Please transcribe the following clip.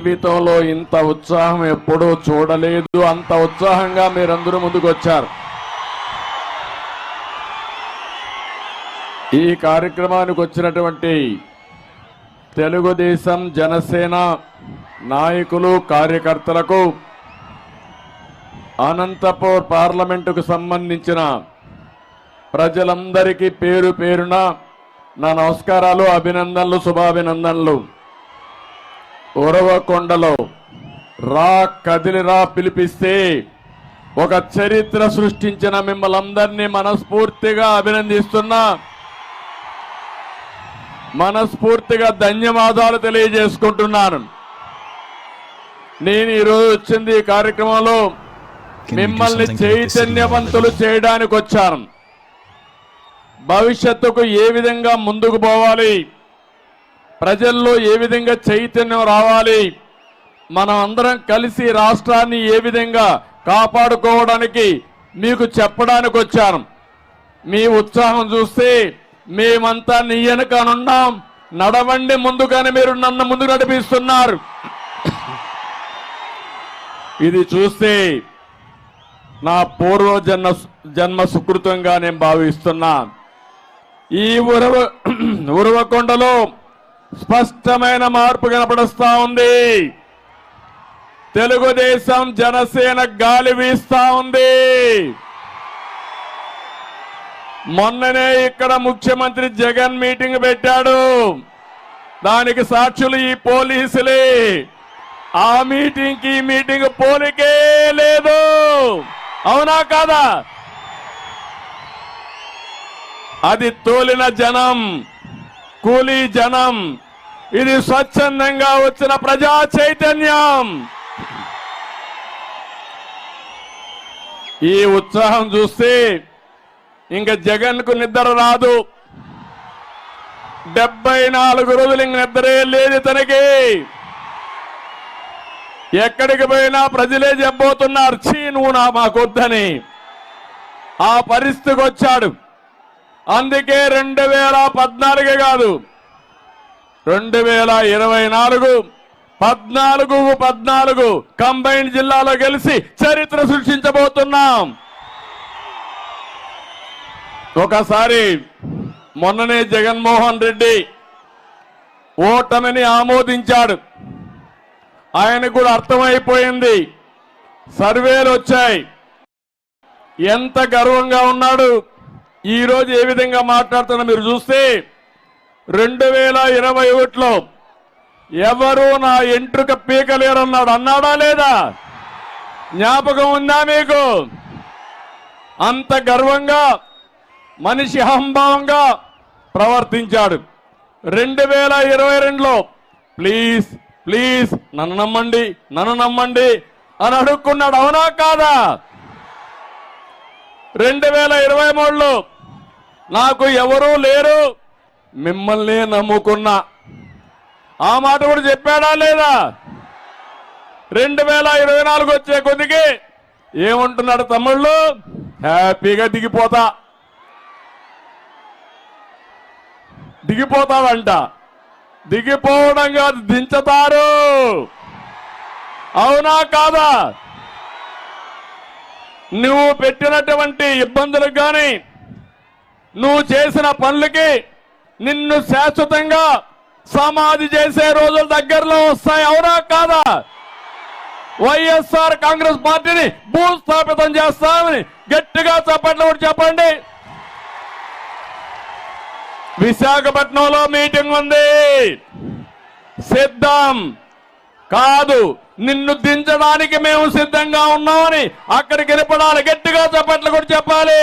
జీవితంలో ఇంత ఉత్సాహం ఎప్పుడూ చూడలేదు. అంత ఉత్సాహంగా మీరందరూ ముందుకు వచ్చారు. ఈ కార్యక్రమానికి వచ్చినటువంటి తెలుగుదేశం జనసేన నాయకులు కార్యకర్తలకు అనంతపూర్ పార్లమెంటుకు సంబంధించిన ప్రజలందరికీ పేరు పేరున నా నమస్కారాలు, అభినందనలు, శుభాభినందనలు. ఉరవకొండలో రా కదిలిరా పిలిపిస్తే ఒక చరిత్ర సృష్టించిన మిమ్మల్ని అందరినీ మనస్ఫూర్తిగా అభినందిస్తున్నా, మనస్ఫూర్తిగా ధన్యవాదాలు తెలియజేసుకుంటున్నాను. నేను ఈరోజు వచ్చింది ఈ కార్యక్రమంలో మిమ్మల్ని చైతన్యవంతులు చేయడానికి వచ్చాను. భవిష్యత్తుకు ఏ విధంగా ముందుకు పోవాలి, ప్రజల్లో ఏ విధంగా చైతన్యం రావాలి, మనం అందరం కలిసి రాష్ట్రాన్ని ఏ విధంగా కాపాడుకోవడానికి మీకు చెప్పడానికి వచ్చాను. మీ ఉత్సాహం చూస్తే మేమంతా నీ వెనకనున్నాం, నడవండి ముందుగానే మీరు నన్ను ముందుకు నడిపిస్తున్నారు. ఇది చూస్తే నా జన్మ సుకృతంగా నేను భావిస్తున్నా. ఈ ఉరవకొండలో స్పష్టమైన మార్పు కనపడుస్తా ఉంది. తెలుగుదేశం జనసేన గాలి వీస్తా ఉంది. మొన్ననే ఇక్కడ ముఖ్యమంత్రి జగన్ మీటింగ్ పెట్టాడు. దానికి సాక్షులు ఈ పోలీసులే. ఆ మీటింగ్ కి మీటింగ్ పోలికే లేదు. అవునా కాదా? అది తోలిన జనం, కూలీ జనం. ఇది స్వచ్ఛందంగా వచ్చిన ప్రజా చైతన్యం. ఈ ఉత్సాహం చూస్తే ఇంకా జగన్ కు నిద్ర రాదు. 74 రోజులు ఇంక నిద్రే లేదు తనకి. ఎక్కడికి పోయినా ప్రజలే చెప్పబోతున్నారు, చీ నువ్వు మాకొద్దని. ఆ పరిస్థితికి వచ్చాడు. అందుకే 2014 కాదు, 2024 14 కంబైన్డ్ జిల్లాలో గెలిచి చరిత్ర సృష్టించబోతున్నాం. ఒకసారి మొన్ననే జగన్మోహన్ రెడ్డి ఓటమిని ఆమోదించాడు. ఆయనకు కూడా అర్థమైపోయింది, సర్వేలు వచ్చాయి, ఎంత గర్వంగా ఉన్నాడు. ఈ రోజు ఏ విధంగా మాట్లాడుతున్నా మీరు చూస్తే 2021లో ఎవరు నా ఎంట్రుక పీకలేరన్నాడు. అన్నాడా లేదా? జ్ఞాపకం ఉందా మీకు? అంత గర్వంగా మనిషి అహంభావంగా ప్రవర్తించాడు. 2022లో ప్లీజ్ ప్లీజ్ నన్ను నమ్మండి, నన్ను నమ్మండి అని అడుక్కున్నాడు. అవునా కాదా? 2023లో నాకు ఎవరూ లేరు, మిమ్మల్ని నమ్ముకున్నా. ఆ మాట కూడా చెప్పాడా లేదా? 2024 వచ్చే కొద్దికి ఏమంటున్నాడు తమ్ముళ్ళు? హ్యాపీగా దిగిపోతావంట. దిగిపోవడం కాదు, దించుతారు. అవునా కాదా? నువ్వు పెట్టినటువంటి ఇబ్బందులకు కానీ నువ్వు చేసిన పనులకి నిన్ను శాశ్వతంగా సమాధి చేసే రోజులు దగ్గరలో వస్తాయి. అవునా కాదా? వైఎస్ఆర్ కాంగ్రెస్ పార్టీని భూస్థాపితం చేస్తామని గట్టిగా చప్పట్లు కూడా చెప్పండి. విశాఖపట్నంలో మీటింగ్ ఉంది, సిద్ధం కాదు, నిన్ను దించడానికి మేము సిద్ధంగా ఉన్నామని అక్కడికి వెళ్ళిపడాలి. గట్టిగా చప్పట్లు కూడా చెప్పాలి.